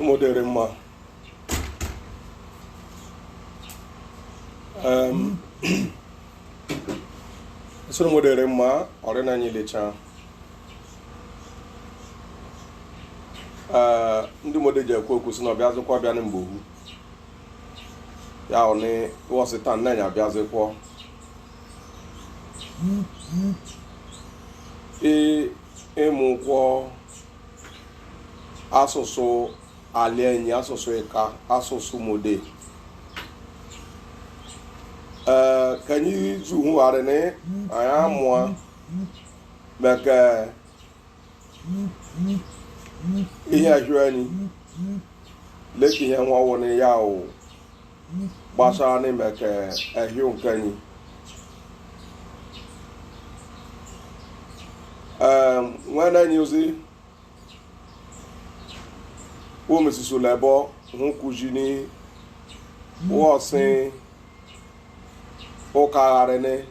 modere mma soro modere mma ore na anyị lecha ndị mode je ekwu okwu si na ọbịa zụkwa bịa na mgbogu ya oni wọsịta nna ya bịa zụkwa ịmụkwọ asụsụ alienyi asụsụ ịka asụsụ mode ka anyị zuhugharị na anyị amụọ maka ihe ahụ anyị leka ihe nwa ọwụna ya o gbasara na maka ahụ nke anyị nwere anyị ozi wo mesiso lebo hun kujini wo sin o kararene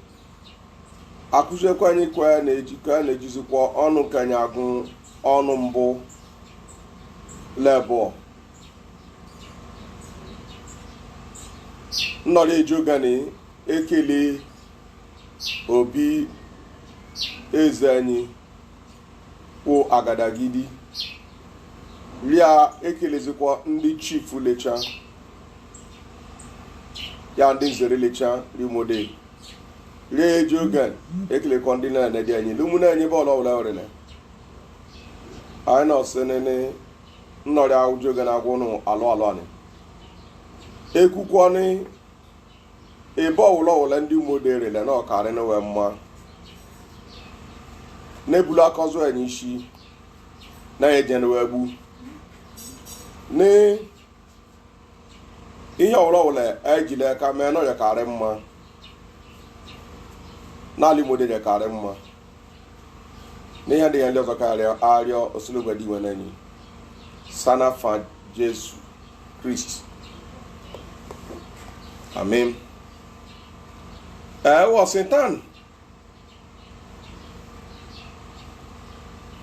akuje kwanye kwa na ejika na ejizikwa ọnụ kanya agụ ọnụ mbụ lebo nnọrọ ejogani ekele obi eze anyị wo agadagidi ria ekelezikwa ndị chief lecha ya ndị nzere lecha rimode ria ejogan ekelekwa ndị na dị anyị lumuna anyị bọọlụ ọbụla ọrịa anyị na ọsịnene nnọrịa ujogan agwụnụ alụ anyị ekwukwọnị ebe ọwụla ndị umode rele na ọkarị na wee mma nebulu akọzụ anyị isi na ejen wee gbu ní ihe ọwụla ejile aka mee na ọ karị mma n'ala Igbo dị karị mma n'ihe dị ya ndị ọzọ karịa arịọ osilogwedi iwe n'enyi sana fa Jesu Kristi amen. Washington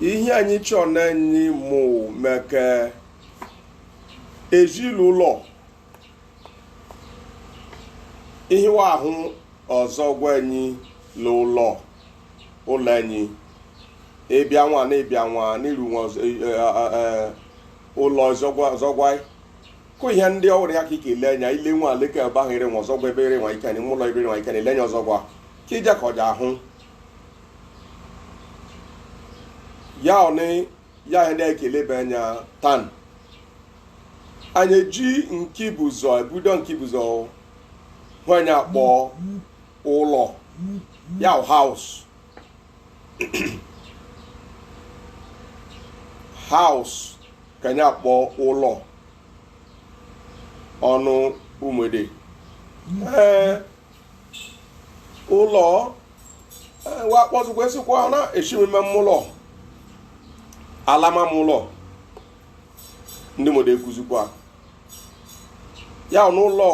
ihe anyị chọrọ n'enyi mụ meke ezinụlọ ihe ahụ ọzọ gwa anyị n'ụlọ ụlọ anyị ịbịa nwa n'iru ụlọ ọzọgwa kụ ihe ndị ọhụrụ ya ka ike ile anya ile nwa aleka baghere nwa ọzọgwa ebere nwa ike anyị ụlọ ebere nwa ike ile anya ọzọgwa ka ije ka ọ ji ahụ ya ọnị ya ndị ekele be anya tan anyị eji nkibụzọ ebudo nkibụzọ nwanyị akpọ ụlọ ya house house ka anyị akpọ ụlọ ọnụ umede ụlọ wakpọzụkwa esikwa na eshimime mmụlọ alama mụlọ ndị mode ekuzikwa ya n'ụlọ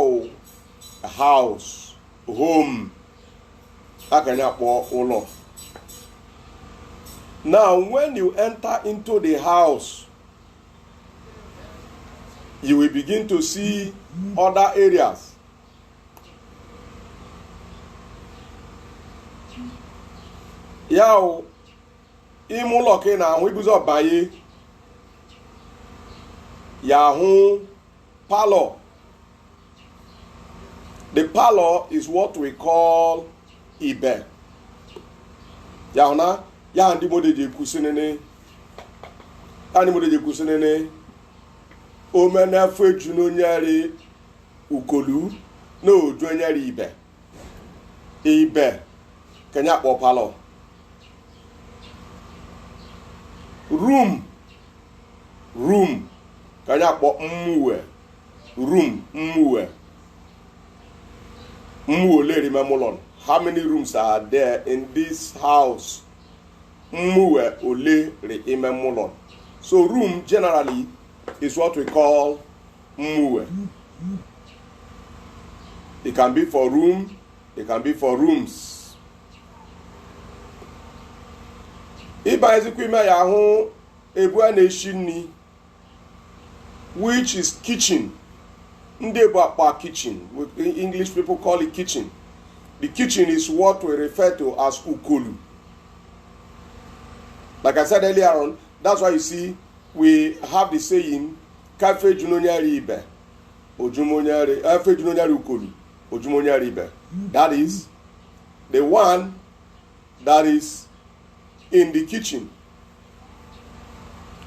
house home aka anyị akpọ ụlọ. Now when you enter into the house you will begin to see other areas. Ya ime ụlọ ka ị na-ahụ ibuzo banye ya hụ parlor. The parlor is what we call ibe. Ya hụ na ya ndị mode ji ekwusinene omenafọ eju n'onyere ukolu na oju onyere ibe kenya akpọ parlor. Room kanya akpọ mmuwe mmuwe leri memolon. How many rooms are there in this house? Mmuwe ole ri memolon. So room generally is what we call mmuwe. It can be for room, it can be for rooms. Ịba ezikwa ime ya hụ ebu a na-eshi nri which is kitchen. Ndebapa kitchen. English people call it kitchen. The kitchen is what we refer to as ukolu. Like I said earlier on, that's why you see we have the saying, Kafe junonyari ibe, ojumonyari, Afe junonyari ukolu, ojumonyari ibe. That is the one that is in the kitchen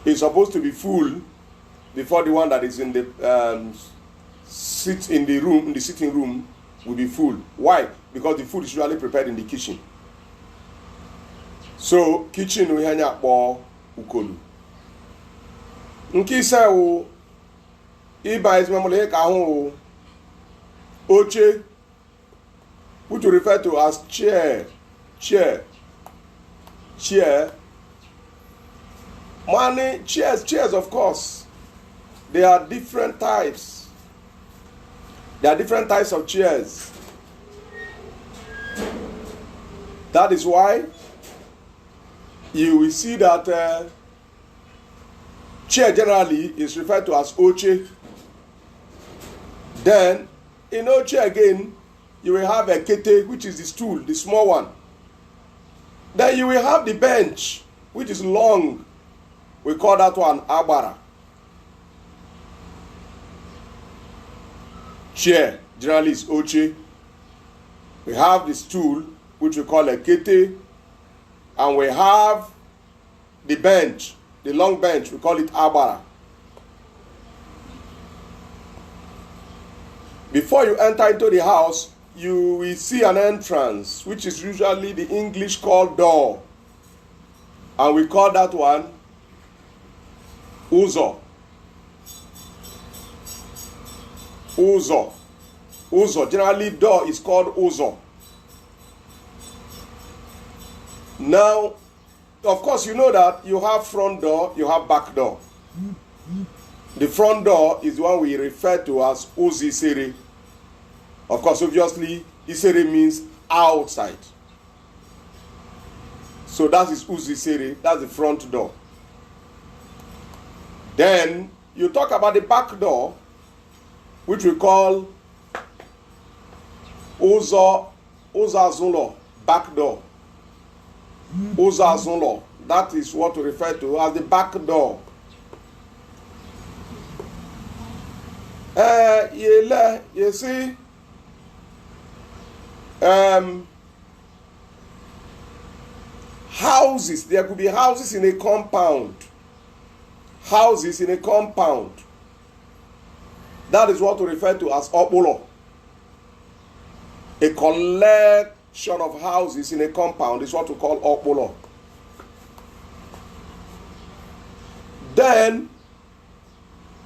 is supposed to be full before the one that is in the sitting room will be full. Why? Because the food is usually prepared in the kitchen. So kitchen we hanya po ukolu. Nki se wo iba is memole ka ho oche, which we refer to as chair. Money, chairs, of course. There are different types. There are different types of chairs. That is why you will see that chair generally is referred to as oche. Then, in oche again, you will have a kete, which is the stool, the small one. Then you will have the bench, which is long. We call that one abara. Chair, generally is oche. We have the stool, which we call a kete. And we have the bench, the long bench, we call it abara. Before you enter into the house, you will see an entrance, which is usually the English called door. And we call that one uzo. Uzo. Generally, door is called uzo. Now, of course, you know that you have front door, you have back door. The front door is the one we refer to as uzi sere. Of course, obviously, isere means outside. So that is uzi sere, that's the front door. Then, you talk about the back door, which we call uzazulo, back door. Uzazulo, that is what we refer to as the back door. You see, houses, there could be houses in a compound. Houses in a compound. That is what we refer to as opolo. A collection of houses in a compound is what we call opolo. Then,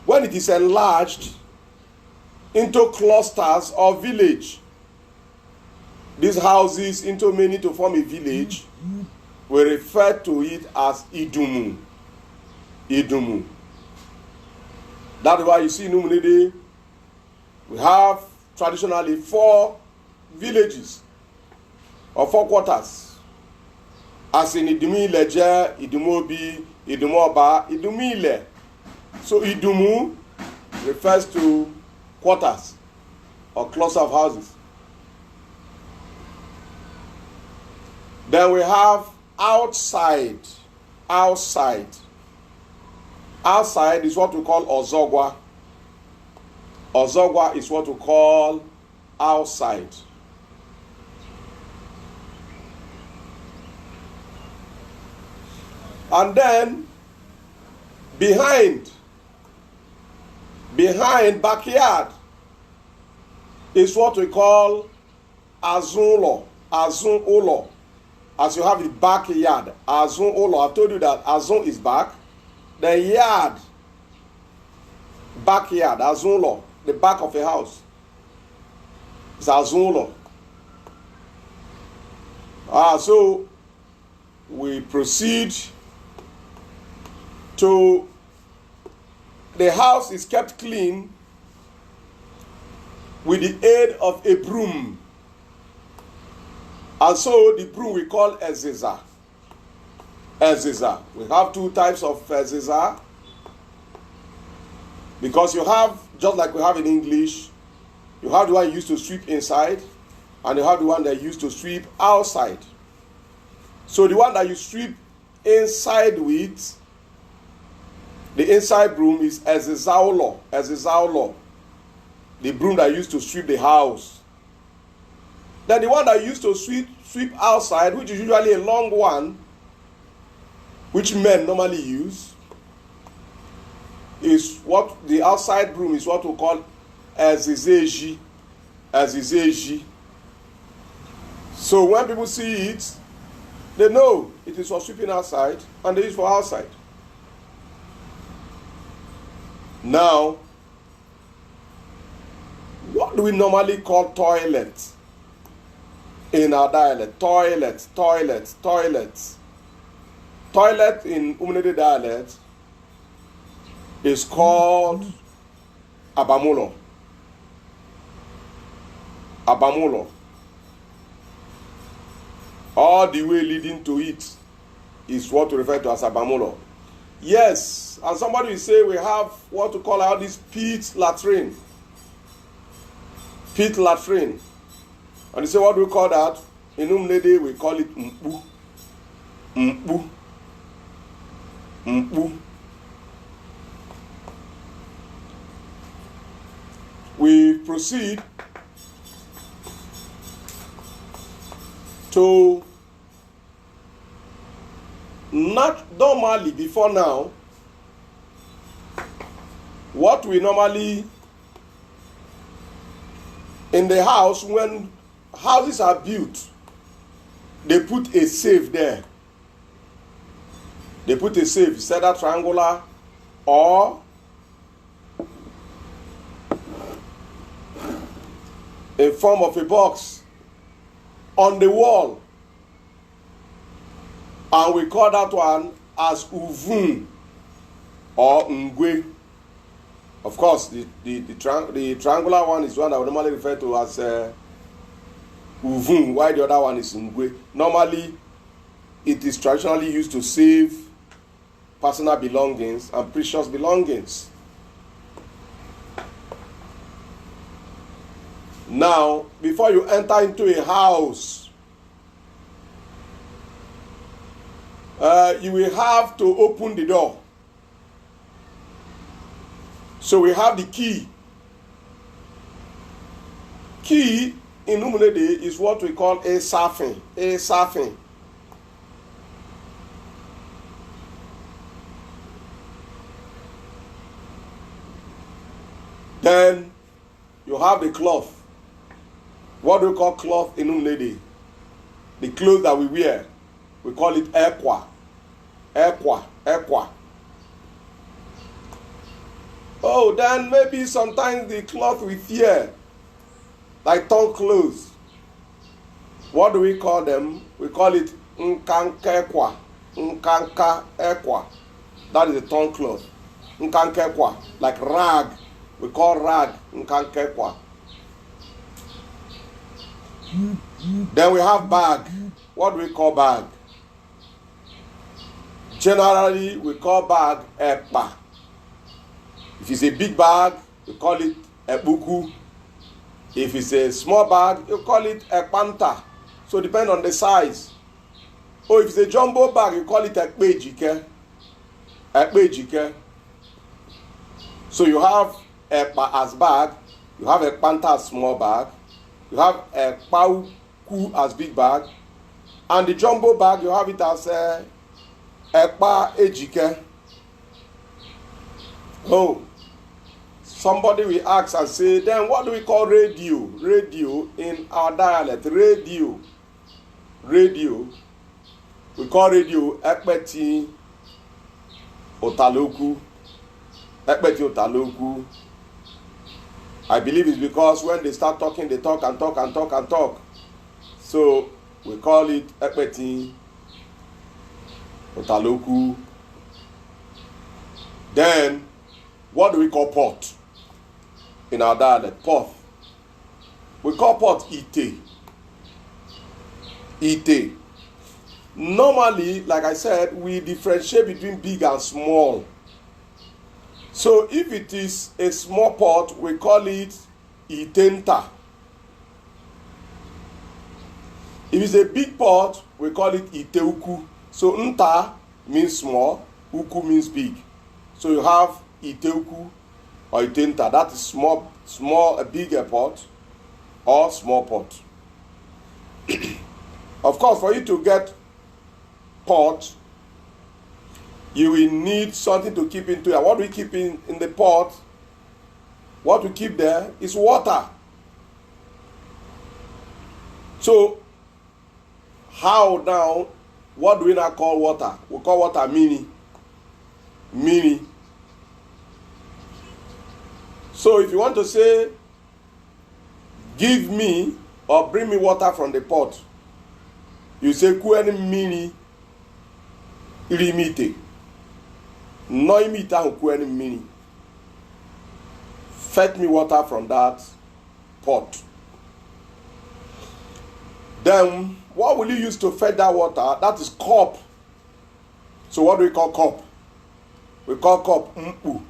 when it is enlarged into clusters or village, these houses into many to form a village, we refer to it as idumu. Idumu. That is why you see in Umunede, we have traditionally 4 villages or 4 quarters. As in Idumu Ileje, Idumu Obi, Idumu Oba, Idumu Ile. So Idumu refers to quarters or cluster of houses. Then we have outside. Outside is what we call ozogwa. Ozogwa is what we call outside. And then behind backyard is what we call azulo. Azulo. As you have the backyard, azun olo. I've told you that azun is back. The yard, backyard, azun olo, the back of a house, is azun olo. So we proceed to the house is kept clean with the aid of a broom. And so the broom we call eziza. Eziza. We have 2 types of eziza. Because you have, just like we have in English, you have the one used to sweep inside, and you have the one that used to sweep outside. So the one that you sweep inside with, the inside broom is ezizaulo, the broom that used to sweep the house. Then the one that used to sweep outside, which is usually a long one, which men normally use, is what the outside broom is what we call ezizeji. So when people see it, they know it is for sweeping outside and it is for outside. Now, what do we normally call toilet in our dialect? Toilet in Umnede dialect is called abamulo. All the way leading to it is what we refer to as abamulo. Yes, and somebody will say we have what we call out this pit latrine. And you say, what do we call that? In Umnede we call it mpu. We proceed to not normally before now. What we normally in the house, when houses are built, they put a safe there. They put a safe, it's either triangular or in form of a box on the wall. And we call that one as uvun or ngwe. Of course, the triangular one is one that we normally refer to as uvun, while the other one is ngwe. Normally, it is traditionally used to save personal belongings and precious belongings. Now, before you enter into a house, you will have to open the door. So we have the key. Key in Umunede is what we call a safin. Then you have the cloth. What do we call cloth in Umunede? The clothes that we wear. We call it ekwa. Oh, then maybe sometimes the cloth we wear, like tongue clothes. What do we call them? We call it nkanka ekwa. That is a tongue cloth. Nkanka ekwa, like rag. We call rag nkanka ekwa. Then we have bag. What do we call bag? Generally, we call bag ekpa. If it's a big bag, we call it ebuku. If it's a small bag, you call it ekpanta. So depend on the size. Or if it's a jumbo bag, you call it ekpejike. So you have ekpa as bag, you have ekpanta as small bag, you have ekpauku as big bag, and the jumbo bag, you have it as ekpa ejike. Oh, somebody will ask and say, then what do we call radio? Radio in our dialect. Radio. We call radio ekpeti otaloku. I believe it's because when they start talking, they talk and talk. So we call it ekpeti otaloku. Then, what do we call pot in our dialect? Pot. We call pot ite. Normally, like I said, we differentiate between big and small. So if it is a small pot, we call it itenta. If it's a big pot, we call it iteuku. So nta means small, uku means big. So you have iteuku or itenta. That is small, a bigger pot or small pot. Of course, for you to get pot, you will need something to keep into it. What we keep in the pot, what we keep there is water. So, how now, what do we now call water? We call water mini. Mini. So, if you want to say, give me or bring me water from the pot, you say, kueni mini irimite. No imita kueni mini. Fetch me water from that pot. Then, what will you use to fetch that water? That is cup. So what do we call cup? We call cup mpu.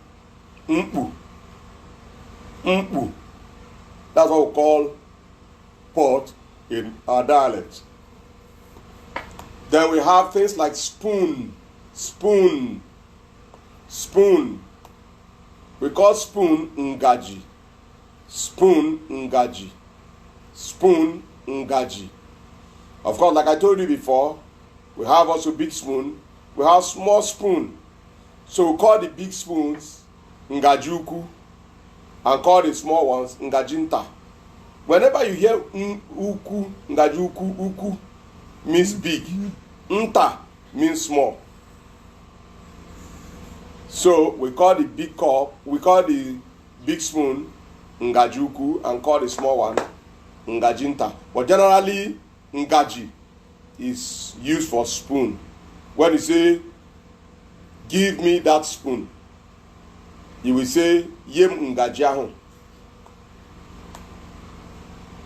Mpu. Mpu. That's what we call pot in our dialect. Then we have things like spoon. Spoon. Spoon. We call spoon ngaji. Spoon ngaji. Spoon ngaji. Of course, like I told you before, we have also big spoon. We have small spoon. So we call the big spoons ngajuku and call the small ones ngajinta. Whenever you hear uku, ngajuku, uku means big. Nta means small. So we call the big cup, we call the big spoon ngajuku and call the small one ngajinta. But generally, ngaji is used for spoon. When you say, give me that spoon, you will say, yem ngajiahu.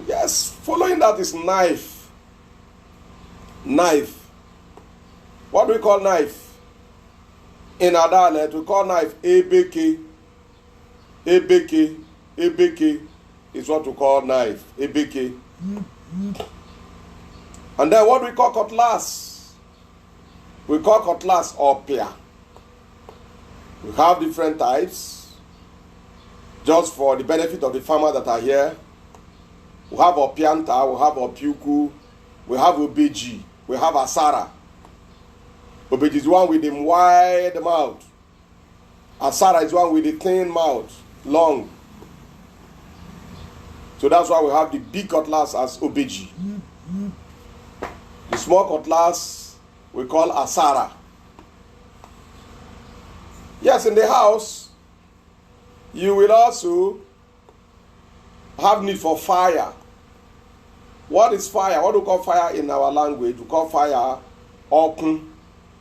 Yes, following that is knife. Knife. What do we call knife? In our dialect, we call knife ebeke. Ebeke. Ebeke is what we call knife. Ebeke. And then what do we call cutlass? We call cutlass opia. We have different types. Just for the benefit of the farmers that are here, we have opianta, we have opiuku, we have obeji, we have asara. Obeji is one with the wide mouth. Asara is one with the thin mouth, long. So that's why we have the big cutlass as obeji. The small cutlass we call asara. Yes, in the house, you will also have need for fire. What is fire? What do we call fire in our language? We call fire okun.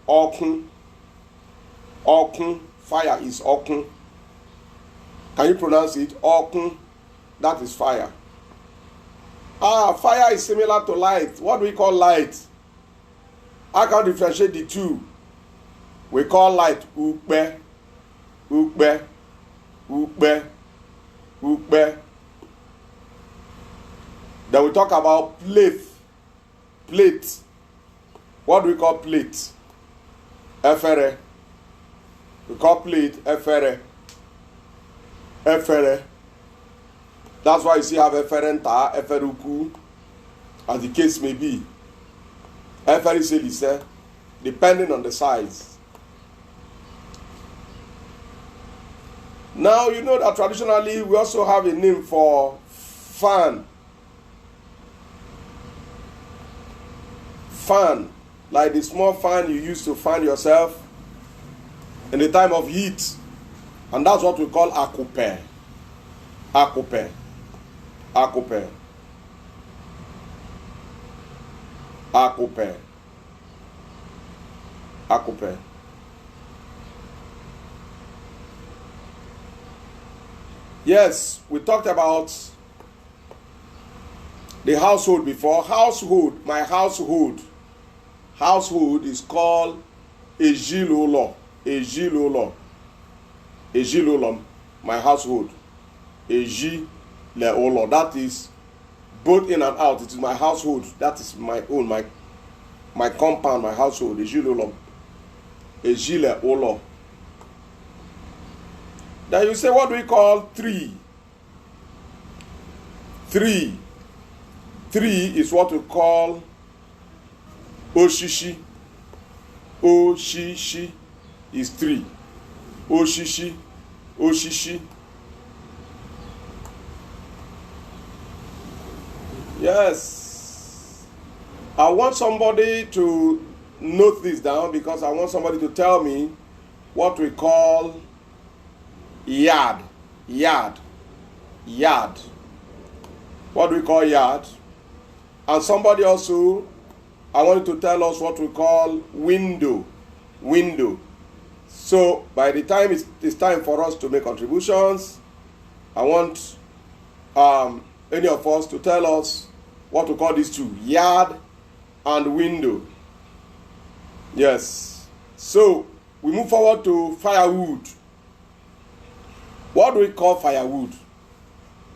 Okun. Okun. Fire is okun. Can you pronounce it? Okun. That is fire. Fire is similar to light. What do we call light? I can differentiate the two. We call light ukbe. Ukbe. Ukbe. Ukbe. Then we talk about plate. Plate. What do we call plate? Efere. We call plate efere. Efere. That's why you see have eferenta, eferuku, as the case may be. Eferise, depending on the size. Now you know that traditionally we also have a name for fan. Fan, like the small fan you use to fan yourself in the time of heat. And that's what we call akupe. Akupe. Akupe. Akupe. Akupe. Yes, we talked about the household before. Household, my household. Household is called ejilolo. Ejilolo. Eji lolom, my household. Eji le olo. That is both in and out. It is my household. That is my own, my compound, my household. Eji lolom. Eji le olo. Then you say, what do we call three? Three. Three is what we call oshishi. Oshishi is three. Oshishi. Oshishi. Yes. I want somebody to note this down because I want somebody to tell me what we call yard. Yard. Yard. What do we call yard? And somebody also, I want you to tell us what we call window. Window. So by the time it's time for us to make contributions, I want any of us to tell us what we call these two, yard and window. Yes. So we move forward to firewood. What do we call firewood?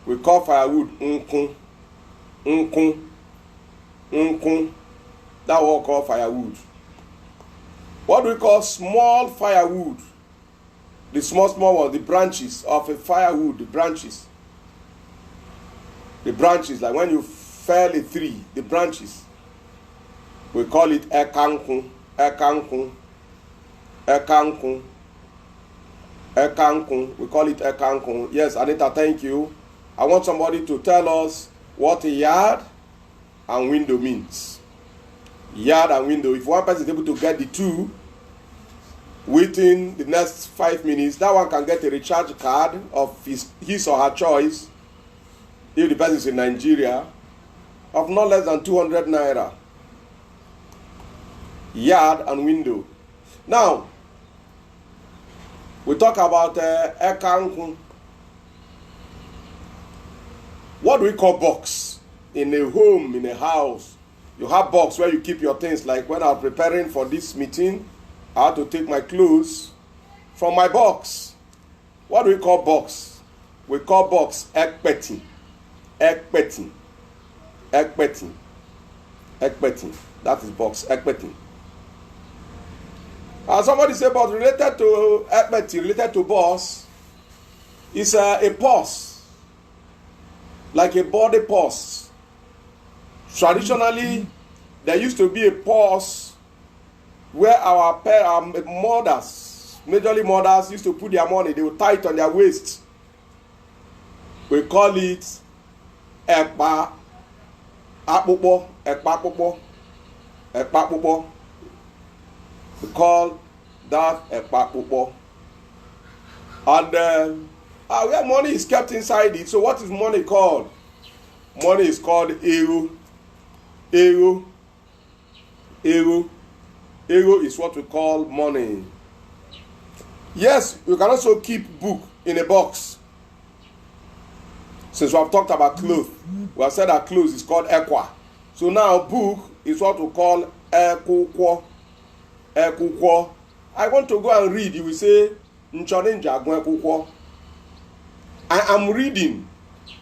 We call firewood nkun. Nkun. Nkun. That's what we call firewood. What do we call small firewood? The small one, the branches of a firewood, the branches. The branches, like when you fell a tree, the branches. We call it ekankun. Ekankun. Ekankun. Ekankun. We call it ekankun. Yes, Anita, thank you. I want somebody to tell us what a yard and window means. Yard and window. If one person is able to get the two within the next 5 minutes, that one can get a recharge card of his or her choice, if the person is in Nigeria, of not less than 200 naira. Yard and window. Now, we talk about ekankun. What do we call box? In a home, in a house, you have box where you keep your things. Like when I was preparing for this meeting, I had to take my clothes from my box. What do we call box? We call box ekpeti. Ekpeti. Ekpeti. Ekpeti. That is box. Ekpeti. Somebody say, but related to ekpeti, related to boss, is a purse. Like a body purse. Traditionally, there used to be a purse where our mothers, majorly mothers, used to put their money. They would tie it on their waist. We call it ekpa akpukpo, ekpa akpukpo, ekpa akpukpo. We call that ekpa akpukpo. And where money is kept inside it. So what is money called? Money is called euro. Euro. Euro. Euro is what we call money. Yes, you can also keep book in a box. Since we have talked about clothes, we have said that clothes is called Nkwor. So now book is what we call Nkwor. Nkwor. I want to go and read. You will say, Nkwor. I am reading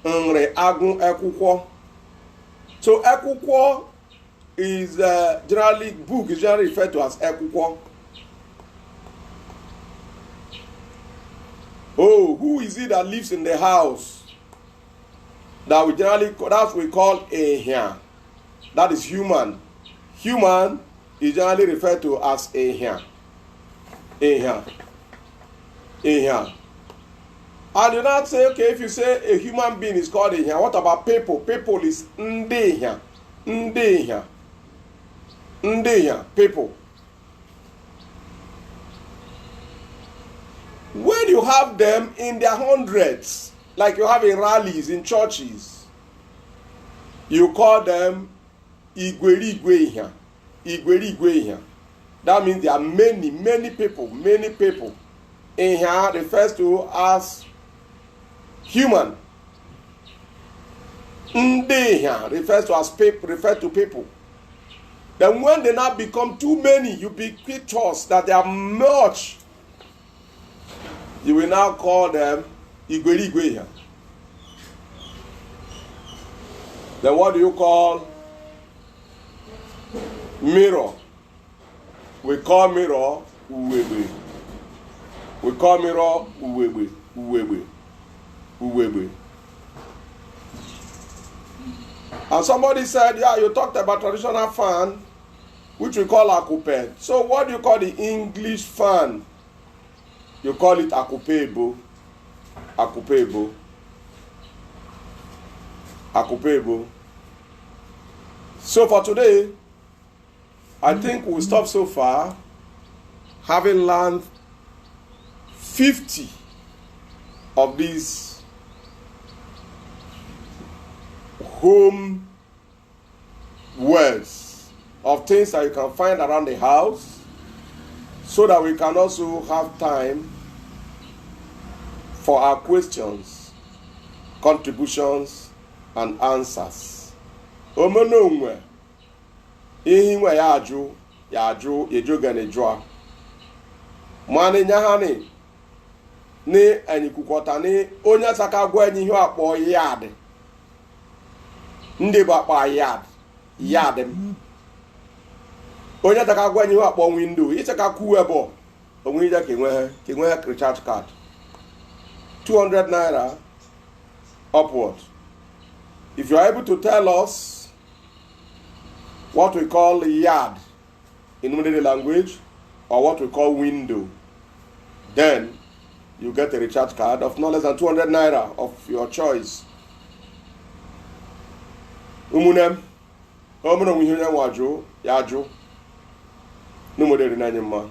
Nre Agun Nkwor. So Nkwor is book is generally referred to as Nkwor. Oh, who is it that lives in the house? That's what we call Ehia. That is human. Human is generally referred to as Ehia. Ehia. Ehia. I do not say, okay, if you say a human being is called Ehia, what about people? People is Ndehia. Ndehia. Ndehia. People. When you have them in their hundreds, like you have in rallies, in churches, you call them Igweri Igwehia. Igweri Igwehia. That means there are many people. Ehia refers to as human. Ndehia refers to as people. Then when they now become too many, you begin to trust that there are much You will now call them Igwe. Then what do you call mirror? We call mirror Uwebe. We call mirror Uwebe. And somebody said, yeah, you talked about traditional fan, which we call akupe. So what do you call the English fan? You call it akupebo. Akupebo. So for today, I think we'll stop so far, having learned 50 of these home words of things that you can find around the house, so that we can also have time for our questions, contributions, and answers. Omonongwe, ihinwe yaju, yejogane jwa. Mani nyahani, ni enyikukwota ni onye saka gwa enyi hiyo akpo yard. Ndi bakpa yard. Onye saka gwa enyi hiyo akpo window, isaka kuwebo. Onwija kenwe recharge card. 200 naira upward. If you are able to tell us what we call yard in Mudede language, or what we call window, then you get a recharge card of no less than 200 naira of your choice. Umunem, omuno mihune waju, yaju, numudede nanyema.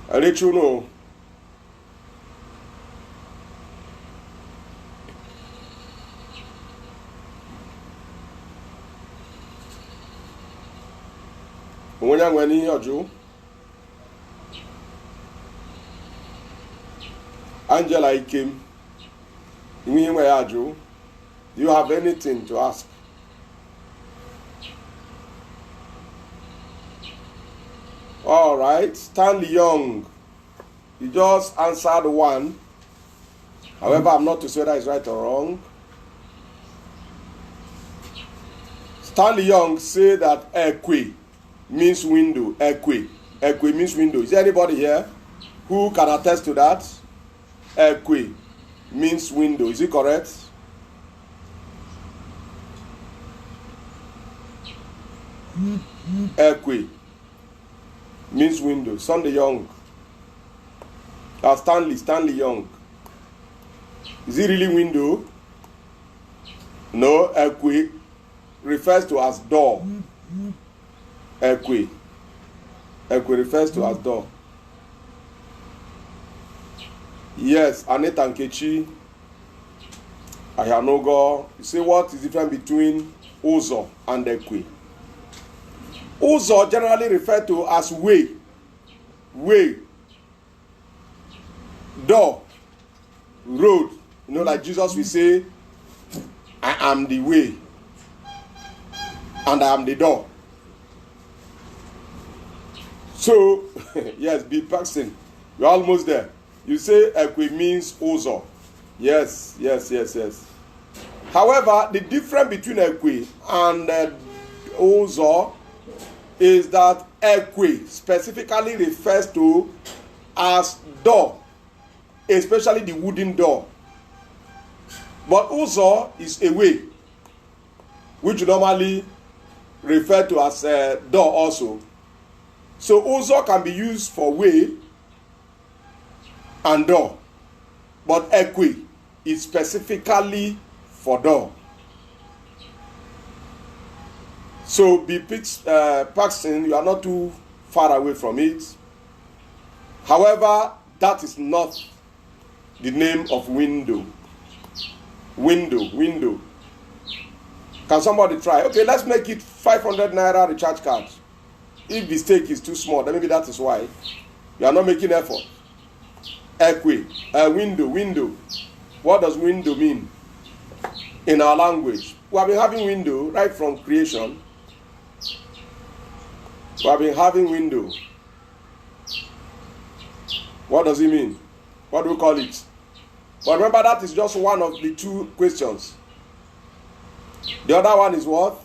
I'll let you know. When I'm going to you, Angela, I came. Me, where are you? Do you have anything to ask? All right, Stanley Young. You just answered one. However, I'm not too sure that is right or wrong. Stanley Young said that ekwe means window. Ekwe means window. Is there anybody here who can attest to that? Ekwe means window. Is it correct? Ekwe means window. Sunday Young. Stanley Young. Is it really window? No, ekwe refers to as door. Ekwe refers to as door. Yes, Anita Nkechi. Ayanogo. You say what is the difference between Uzo and ekwe? Uzo generally referred to as way, door, road. You know, like Jesus will say, I am the way and I am the door. So, yes, be person. You're almost there. You say ekwe means Uzo. Yes. However, the difference between ekwe and Uzo is that ekwe specifically refers to as door, especially the wooden door. But Uzo is a way, which normally refer to as a door also. So Uzo can be used for way and door, but ekwe is specifically for door. So be Paxton, you are not too far away from it. However, that is not the name of window. Window. Can somebody try? Okay, let's make it 500 naira recharge card. If the stake is too small, then maybe that is why you are not making effort. Ekwe, window. What does window mean? in our language. We have been having window right from creation. We have been having window. What does it mean? What do we call it? But remember, that is just one of the two questions. The other one is what?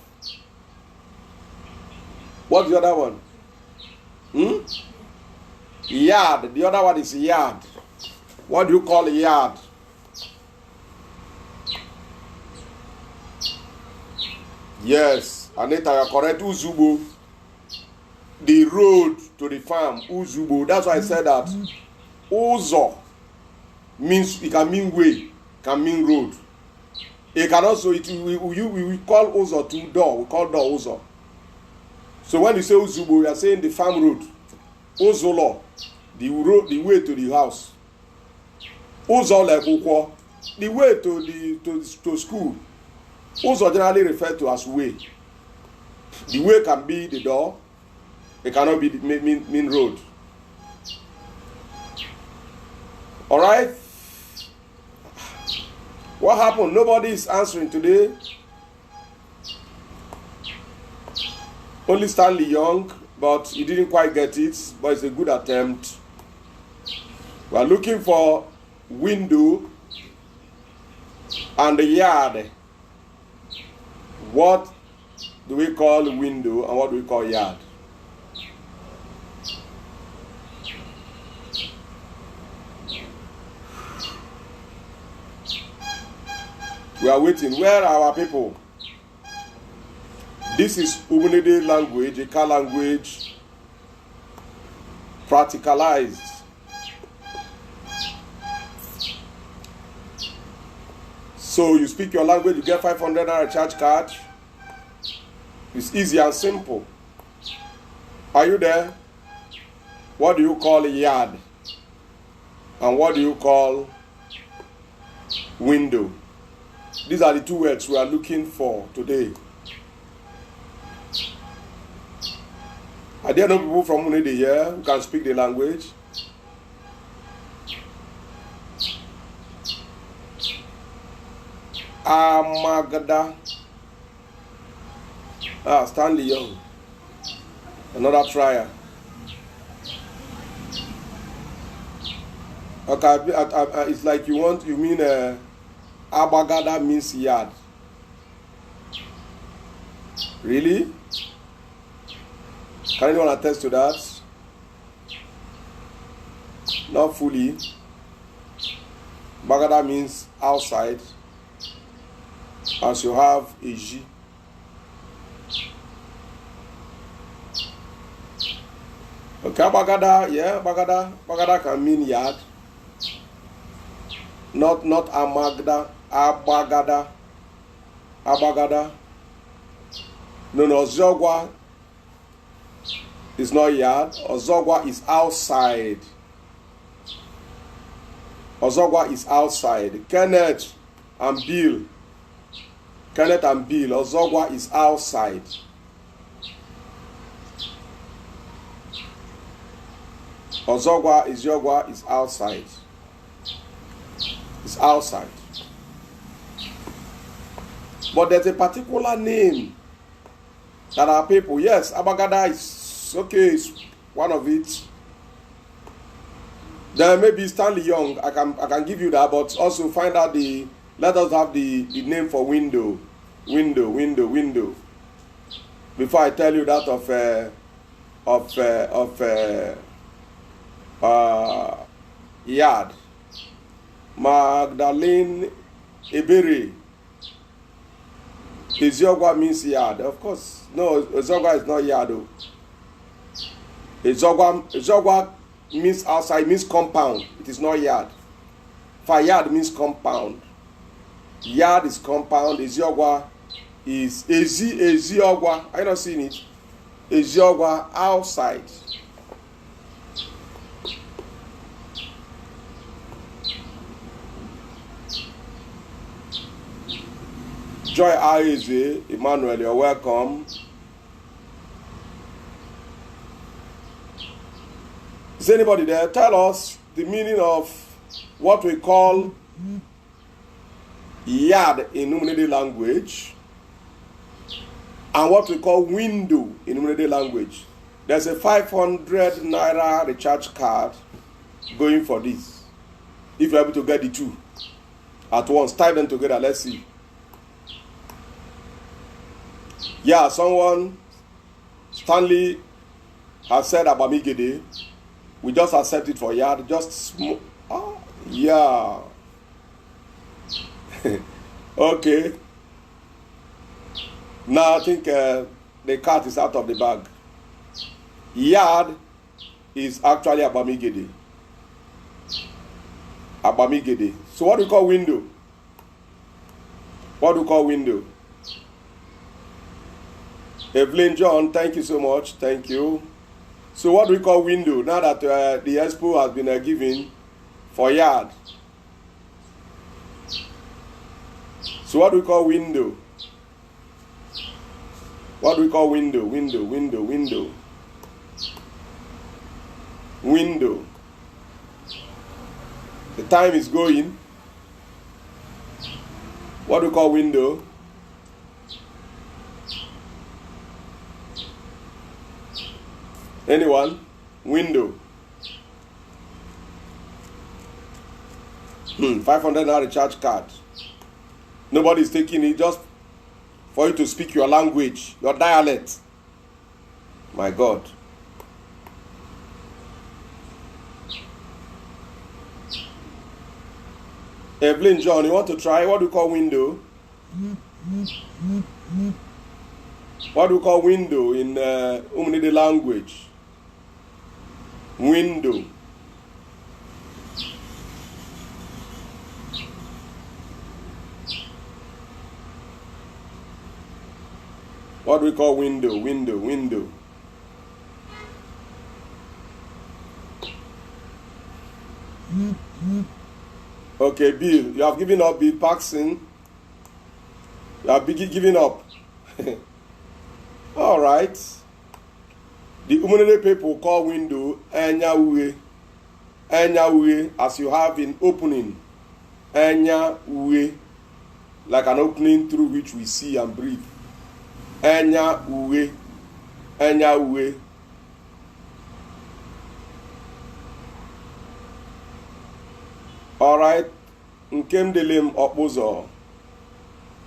What's the other one? Yard. The other one is yard. What do you call a yard? Yes, Anita, you're correct. Uzubo. The road to the farm. Uzubo. That's why I said that. Uzo means, it can mean way, can mean road. It can also, we call Uzo to door. We call door Uzo. So when you say Uzubo, we are saying the farm road. Uzolo, the road, the way to the house. Uzo like Nkwor, the way to school. Uzo generally referred to as way. The way can be the door. It cannot be the mean road. All right. What happened? Nobody is answering today. Only Stanley Young, but he didn't quite get it. But it's a good attempt. We are looking for window and the yard. What do we call window and what do we call yard? We are waiting. Where are our people? This is UVF language, a car language, practicalized. So you speak your language, you get 500 recharge card. It's easy and simple. Are you there? What do you call a yard? And what do you call window? These are the two words we are looking for today. Are there no people from Unity here who can speak the language? Amagada. Stanley Young. Another trier. Okay, it's like you mean Abagada means yard. Really? Can anyone attest to that? Not fully. Bagada means outside. As you have a G. Okay, Bagada, yeah, Bagada can mean yard. Not Amagda, Abagada. No, Ozogwa is not yard. Ozogwa is outside. Ozogwa is outside. Kenneth and Bill. Ozogwa is outside. Ozogwa is outside. It's outside. But there's a particular name that our people, yes, Abagada is okay, it's one of it. Then maybe Stanley Young, I can give you that, but also find out let us have the name for window. Window. Before I tell you that of yard. Magdalene Ebere. Ezogwa means yard. Of course. No, Ezogwa is not yard. Ezogwa means outside, means compound. It is not yard. Yard means compound. Yard is compound. Ezogwa is Eziogwa. Are you not seeing it? Eziogwa outside. Joy Aeze, Emmanuel, you're welcome. Is anybody there? Tell us the meaning of what we call yard in Umunede language, and what we call window in Umunede language. There's a 500 naira recharge card going for this. If you're able to get the two at once, type them together. Let's see. Yeah, someone, Stanley, has said Abamigede. We just accept it for yard. Just yeah. Okay. Now I think the cat is out of the bag. Yard is actually Abamigede. Abamigede. So what do we call window? What do we call window? Evelyn John, thank you so much. Thank you. So what do we call window now that the expo has been given for yard? So what do we call window? What do we call window? Window. The time is going. What do we call window? Anyone? Window. 500 naira recharge card. Nobody is taking it, just for you to speak your language, your dialect. My God. Evelyn John, you want to try? What do we call window? What do we call window in Umunede language? Window. What do we call window? Window. Okay, Bill, you have given up. Bill Paxson, you have given up. All right. The Umunede people call window Enyawe. Enyawe, as you have in opening. Enyawe, like an opening through which we see and breathe. Enyawe. All right. Nkemdelem Opozo.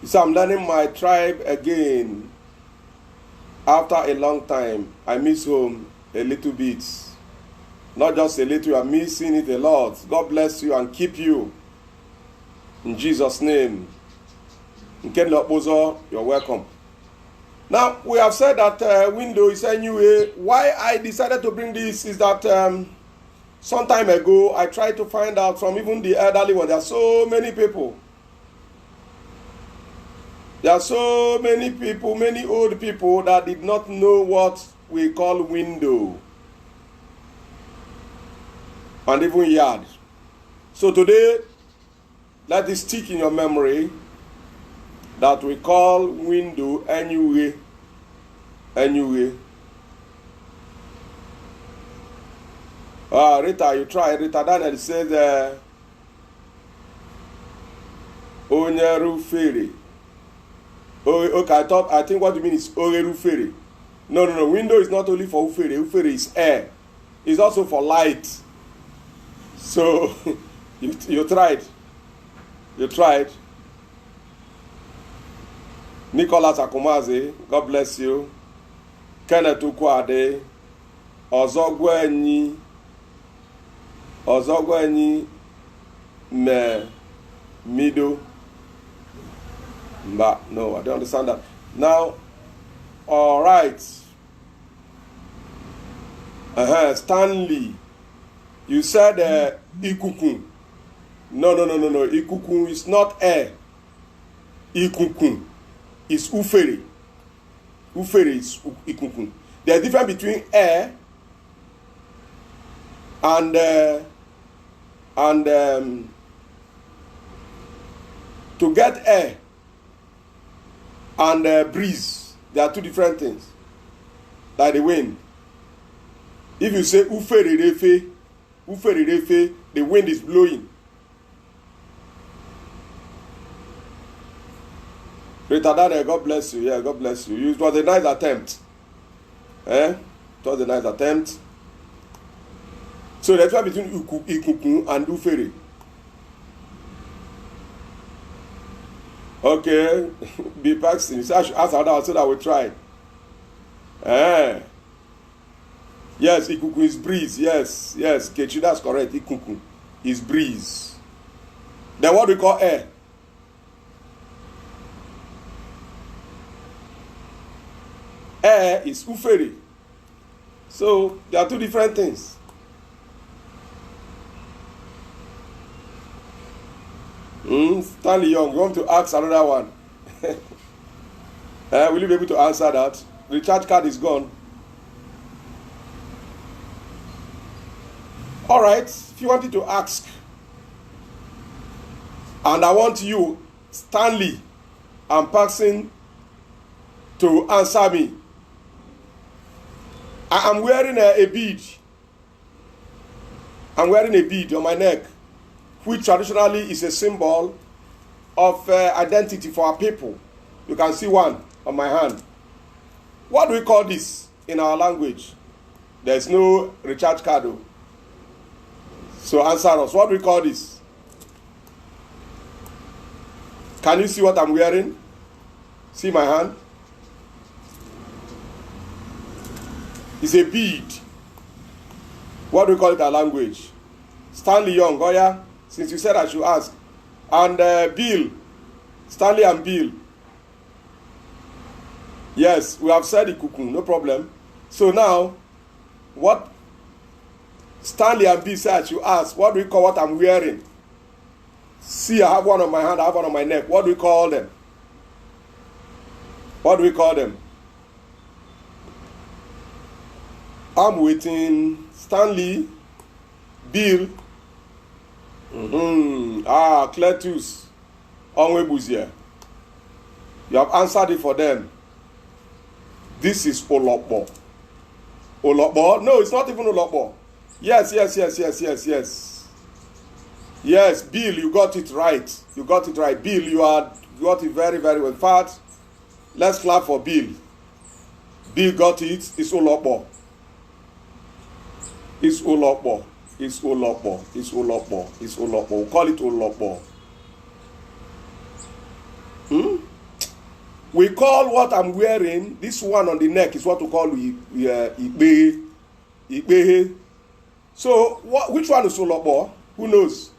So I'm learning my tribe again. After a long time, I miss home a little bit. Not just a little, I'm missing it a lot. God bless you and keep you. In Jesus' name. Nkemdelem Opozo, you're welcome. Now, we have said that window is anyway. Why I decided to bring this is that some time ago, I tried to find out from even the elderly one. There are so many people. There are so many people, many old people that did not know what we call window. And even yard. So today, let it stick in your memory that we call window anyway. Rita, you try. Rita Daniel says, Onyeru Fere. Oh, okay, I think what you mean is Oreru Fere. No. Window is not only for Ufere. Ufere is air. It's also for light. So, you tried. You tried. Nicholas Akumaze, God bless you. Kenneth Ukwade. Ozogwenyi me mido. But no, I don't understand that. Now, all right. Stanley, you said ikukun. No. Ikukun is not air. Ikukun is ufere. Ufere is ikukun. There's a difference between air and to get air and breeze. There are two different things. Like the wind. If you say ufere refe, the wind is blowing. Peter Daniel, God bless you. Yeah, God bless you. It was a nice attempt. It was a nice attempt. So the difference between ikuku and ufere. Okay, be Paxton. You say I should ask another one so that we try. Yes, ikuku is breeze. Yes, Kechi, that's correct. Ikuku is breeze. Then what do we call air? Air is ufere. So there are two different things. Stanley Young, you want to ask another one? Will you be able to answer that? The recharge card is gone. All right, if you wanted to ask, and I want you, Stanley and Paxton, to answer me. I am wearing a bead. I'm wearing a bead on my neck, which traditionally is a symbol of identity for our people. You can see one on my hand. What do we call this in our language? There's no recharge card. So answer us. What do we call this? Can you see what I'm wearing? See my hand? It's a bead. What do we call it in our language? Stanley Young, oh yeah? Since you said I should ask. And Bill. Stanley and Bill. Yes, we have said ikuku, no problem. So now, what Stanley and Bill said I should ask, what do we call what I'm wearing? See, I have one on my hand, I have one on my neck. What do we call them? What do we call them? I'm waiting. Stanley, Bill, Cletus, Onwebuzie. You have answered it for them. This is Olokbo. Olokbo? No, it's not even Olokbo. Yes. Yes, Bill, you got it right. You got it right. Bill, you got it very, very well. In fact, let's clap for Bill. Bill got it. It's Olokbo. It's Olokbo. It's Olokbo. It's Olokbo. It's Olokbo. We'll call it Olokbo. We call what I'm wearing, this one on the neck is what we call Ibe. So, which one is Olokbo? Who knows?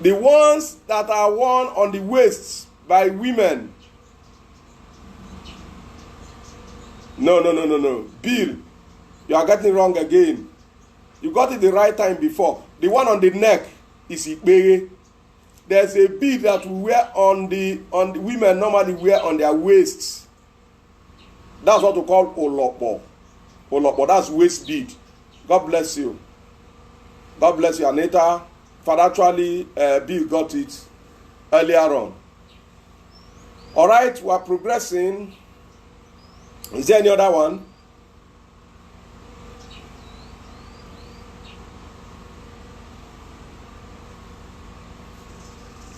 The ones that are worn on the waist by women. No. Bill, you are getting wrong again. You got it the right time before. The one on the neck is Ibe. There's a bead that we wear on the women normally wear on their waists. That's what we call Olokbo. Olokbo, that's waist bead. God bless you. God bless you, Anita. But actually, Bill got it earlier on. All right, we are progressing. Is there any other one?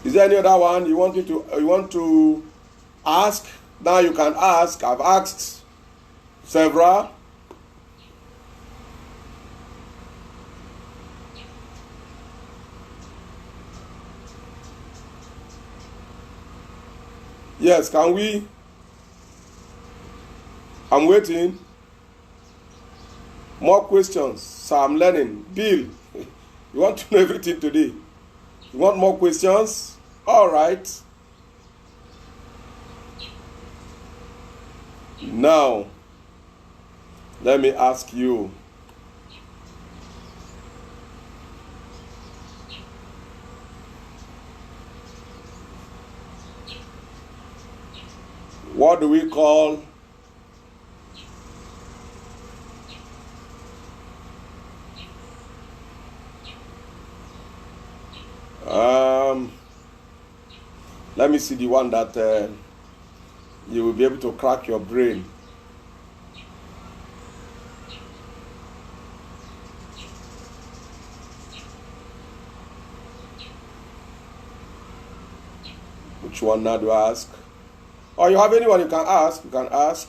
Is there any other one you want to ask? Now you can ask. I've asked several. Yes, can we? I'm waiting. More questions. So I'm learning. Bill, you want to know everything today? You want more questions? All right. Now, let me ask you. What do we call let me see the one that you will be able to crack your brain. Which one now do I ask? Or you have anyone you can ask? You can ask.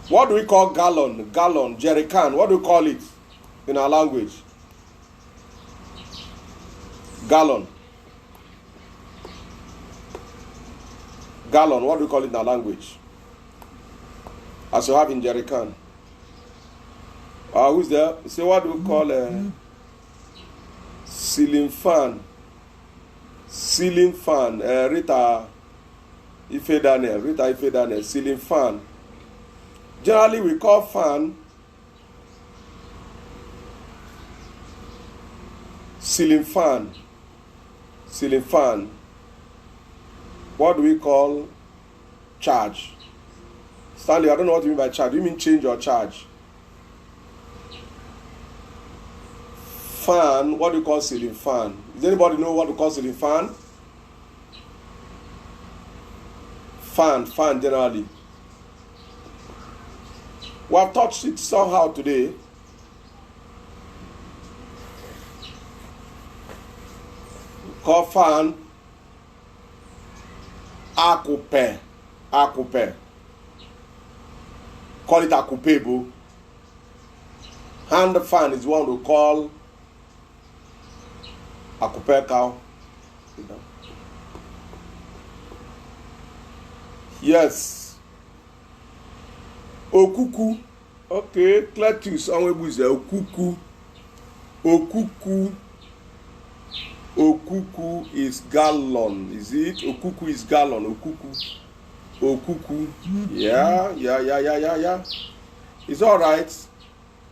What do we call gallon? Gallon, jerry can. What do we call it in our language? Gallon. Gallon. What do we call it in our language? As you have in jerry can. Who's there? Say, what do we call ceiling fan? Ceiling fan. Rita Ife Daniel. Ceiling fan. Generally, we call fan ceiling fan. Ceiling fan. What do we call charge? Stanley, I don't know what you mean by charge. Do you mean change or charge? Fan, what do you call ceiling fan? Does anybody know what we call ceiling fan? Fan generally. We have touched it somehow today. Call fan akupe. Call it akupebo. Hand fan is one we call akupe cow. Yes. Okuku. Okay, Cletus Onwebuze. Okuku is gallon. Is it? Okuku is gallon. Okuku. Yeah. It's all right.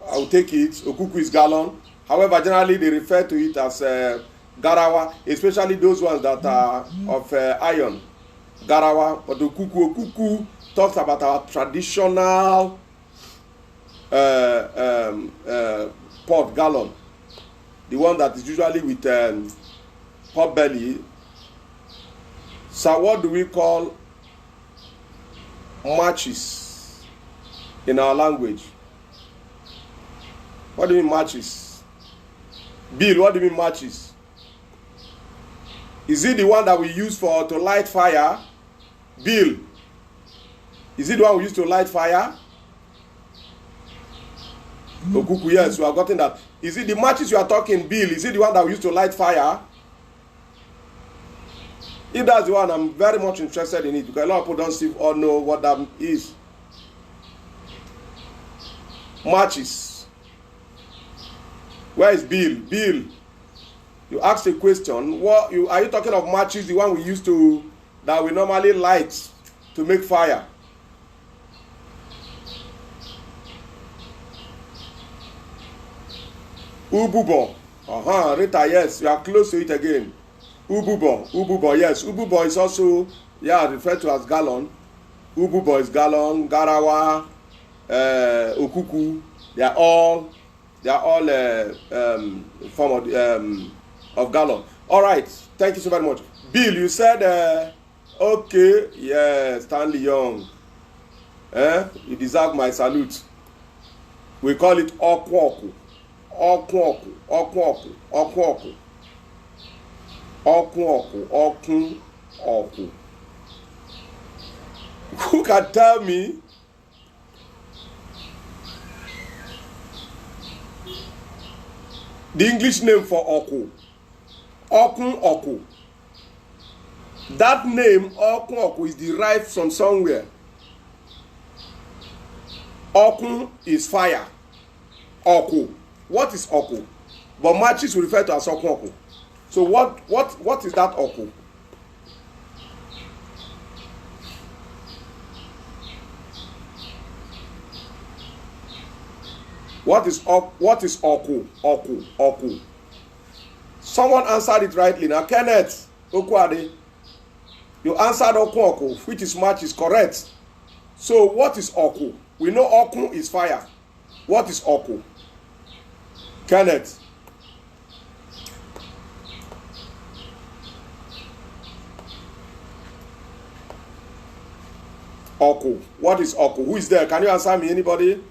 I'll take it. Okuku is gallon. However, generally they refer to it as garawa, especially those ones that are of iron. Garawa, but okuku talks about our traditional pot gallon, the one that is usually with pot belly. So what do we call matches in our language? What do you mean matches? Bill, what do you mean matches? Is it the one that we use to light fire? Bill, is it the one we use to light fire? Okuku, yes, you have gotten that. Is it the matches you are talking, Bill? Is it the one that we use to light fire? If that's the one, I'm very much interested in it because a lot of people don't still all know what that is. Matches. Where is Bill? Bill, you asked a question. Are you talking of matches, the one we used to, that we normally light to make fire? Ububo. Rita, yes, you are close to it again. Ububo, yes. Ububo is also, referred to as gallon. Ububo is gallon, garawa, okuku. They are all form of gallon. All right, thank you so very much. Bill, you said, okay, yes, Stanley Young. You deserve my salute. We call it okwoku. Who can tell me the English name for oku? Oku. That name oku is derived from somewhere. Oku is fire. Oku. What is oku? But matches we refer to as oku. So what is that oku? What is oku? Oku. Someone answered it rightly. Now, Kenneth Okwade, you answered oku, which is match is correct. So what is oku? We know oku is fire. What is oku? Kenneth. Oku. What is oku? Who is there? Can you answer me? Anybody?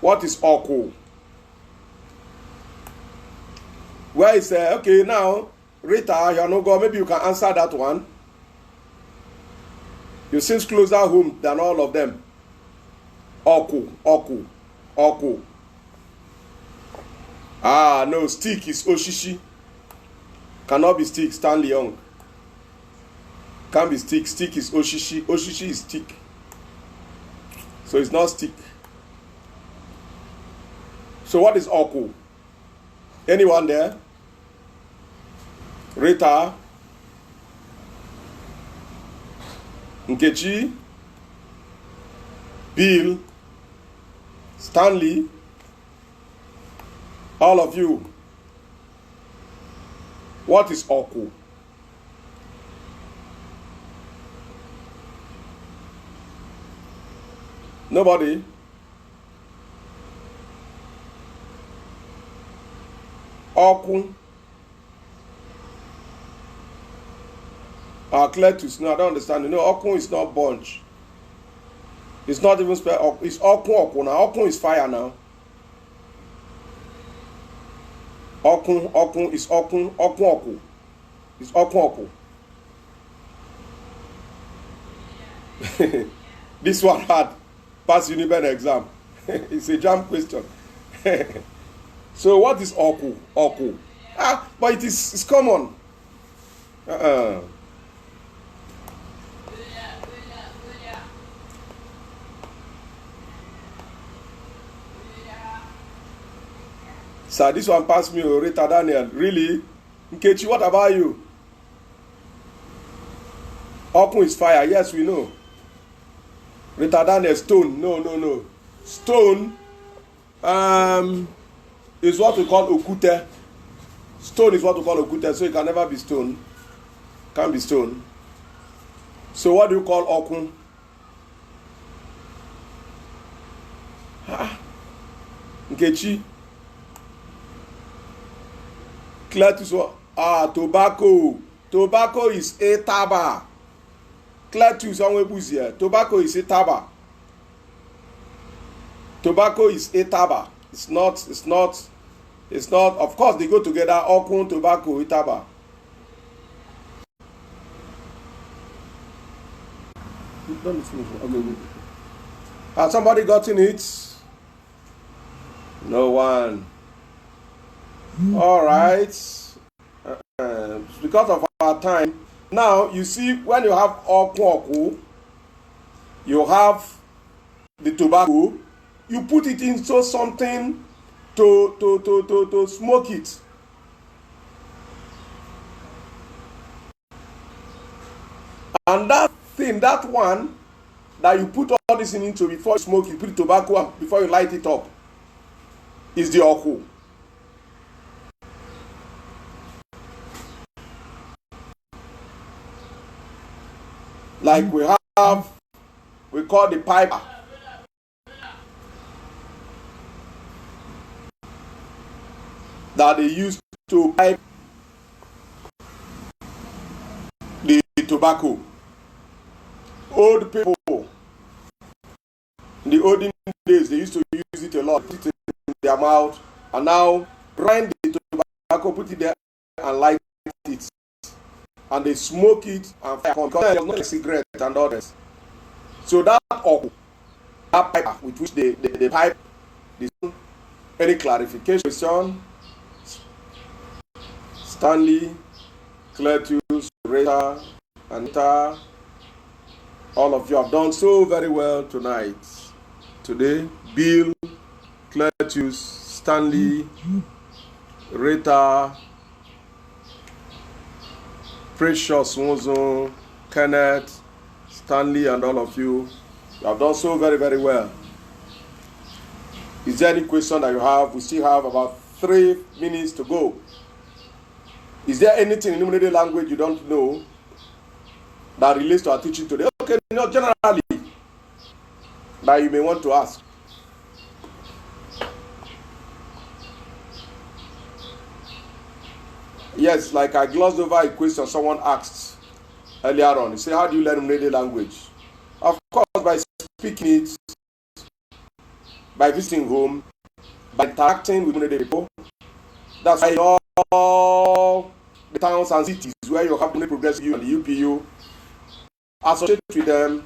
What is oku? Where is okay now, Rita, you know, go. Maybe you can answer that one. You seem closer home than all of them. Oku. Ah, no, stick is Oshishi. Cannot be stick, Stanley Young. Can't be stick. Stick is Oshishi. Oshishi is stick. So it's not stick. So what is Oku? Anyone there? Rita? Nkechi? Bill? Stanley? All of you. What is Oku? Nobody? Oku. Cletus. No, I don't understand. You know, Oku is not bunch. It's not even spelled. It's Oku now. Oku is fire now. Oku is Oku. It's Oku. This one had passed Uniben exam. It's a jam question. So what is Oku? But it's common. So this one passed me, Rita Daniel. Really? Nkechi, what about you? Oku is fire. Yes, we know. Rita Daniel, stone. No. Stone is what we call okute. Stone is what we call okute, so it can never be stone. Can't be stone. So what do you call Oku? Nkechi. Cletus, tobacco. Tobacco is a taba. Cletus, tobacco is a taba. Tobacco is a taba. It's not. Of course, they go together. Okun, tobacco, itaba. Okay. Has somebody gotten it? No one. All right. Because of our time, now you see when you have oku, you have the tobacco. You put it into something to smoke it. And that one that you put all this into before you smoke, you put the tobacco and before you light it up, is the oku. Like we call the piper. That they use to pipe the tobacco. Old people, in the olden days, they used to use it a lot, put it in their mouth, and now grind the tobacco, put it there, and light it. And they smoke it and fire because there's no cigarette and others. So that pipe with which they pipe this. Any clarification? Stanley, Cletus, Rita, Anita, all of you have done so very well tonight. Today, Bill, Cletus, Stanley, Rita, Precious Mozo, Kenneth, Stanley, and all of you have done so very, very well. Is there any question that you have? We still have about 3 minutes to go. Is there anything in Nkwor language you don't know that relates to our teaching today? Okay, generally, that you may want to ask. Yes, like I glossed over a question someone asked earlier on. He said, how do you learn Nkwor language? Of course, by speaking it, by visiting home, by interacting with Nkwor people. That's why all all the towns and cities where you have Progressive U and the UPU. Associate with them,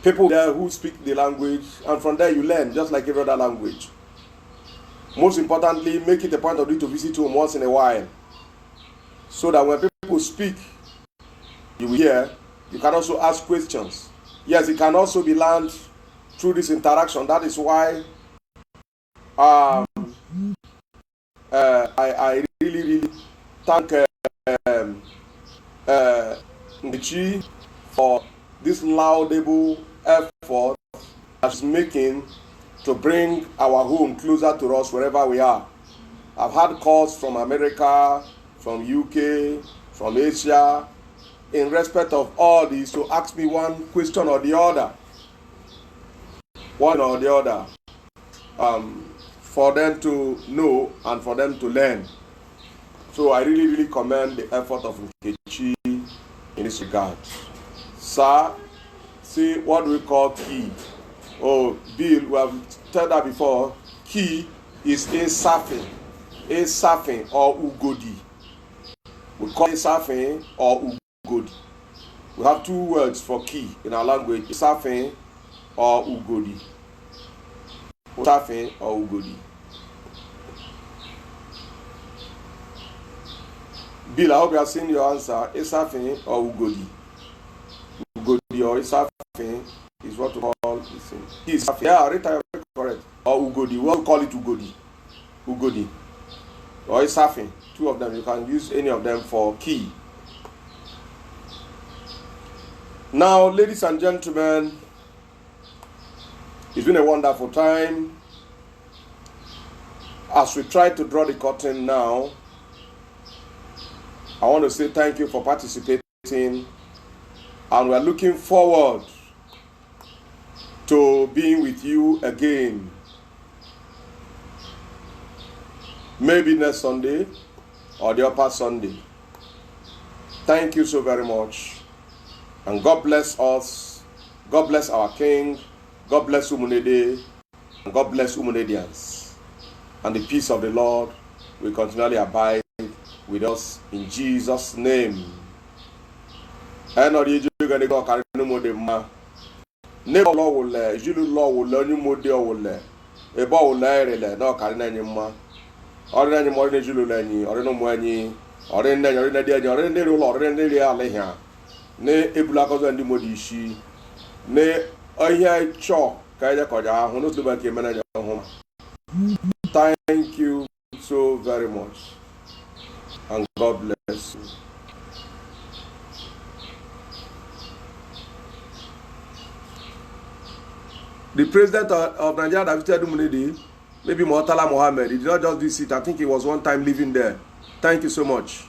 people there who speak the language, and from there you learn just like every other language. Most importantly, make it a point of duty to visit home once in a while, so that when people speak, you will hear. You can also ask questions. Yes, it can also be learned through this interaction. That is why I really thank Nkwor for this laudable effort that she's making to bring our home closer to us wherever we are. I've had calls from America, from UK, from Asia, in respect of all these, to ask me one question or the other. One or the other. For them to know and for them to learn. So I really commend the effort of Nkwor in this regard. Sir, see what we call key. Oh, Bill, we have said that before. Key is a surfing or ugodi. We call it surfing or ugodi. We have two words for key in our language: surfing or ugodi. Surfing or ugodi. Bill, I hope you have seen your answer. Is surfing or ugodi? Ugodi or surfing is what we call this thing. Is surfing. Yeah, right, correct. Or ugodi. We'll call it ugodi. Ugodi. Or is surfing. Two of them. You can use any of them for key. Now, ladies and gentlemen, it's been a wonderful time. As we try to draw the curtain now, I want to say thank you for participating, and we're looking forward to being with you again. Maybe next Sunday or the upper Sunday. Thank you so very much. And God bless us. God bless our King. God bless Umunede. And God bless Umunedians. And the peace of the Lord will continually abide with us in Jesus' name. And all you going to go carry no more than ma. Never law will let you law will learn you more dear will let a ball will let no carry any ma. Or any more than you learn or no money or in the or in the rule or in the aleha. Ne ebulakos and the modishi. Ne I hear chalk Kaya Koja, who knows the back manager home. Thank you so very much. And God bless you. The president of Nigeria, David Umunede, maybe Murtala Mohammed, he did not just visit. I think he was one time living there. Thank you so much.